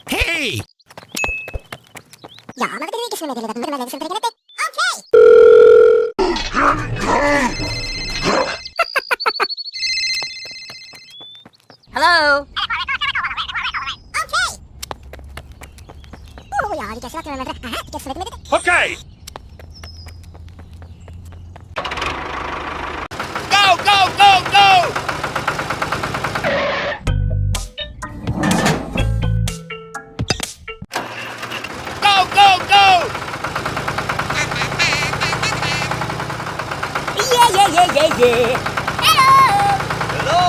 Hey! Hello? Okay! Go, go, go, go! Go, go, go! Yeah. Hello! Hello?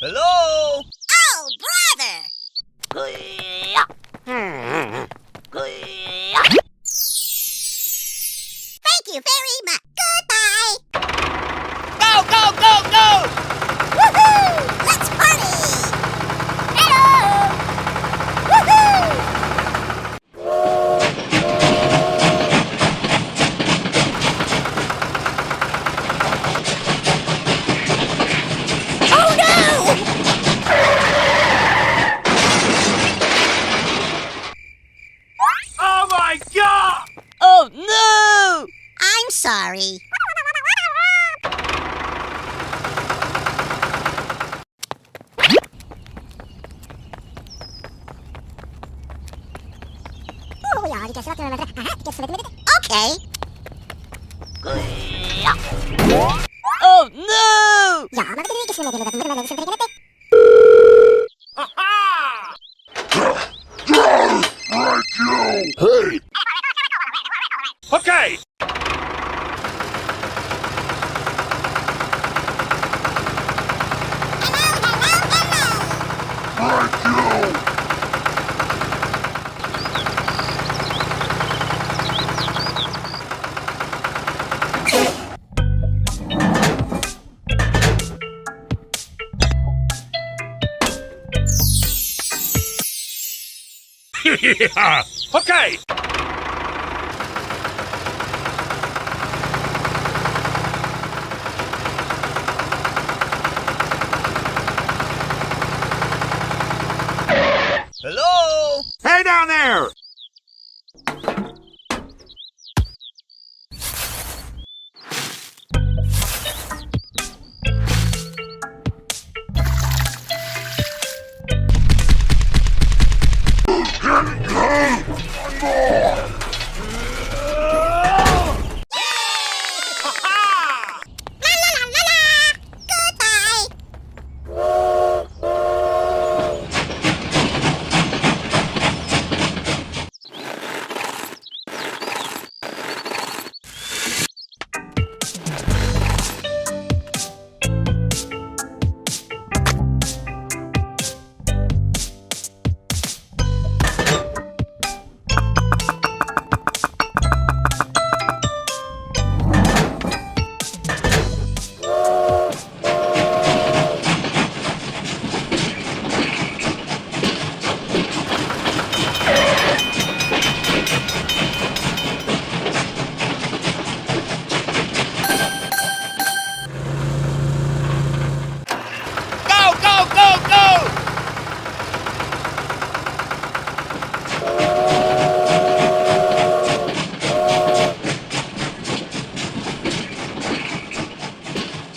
Hello? Oh, brother! Thank you very much. Goodbye! Go, go, go, go! Woohoo! Let's party! Hello! Woohoo! Oh no! Oh my God! Oh no! I'm sorry. Okay. Oh no! Aha! Right, you! Hey! Okay! Right, you! Yeah! Okay!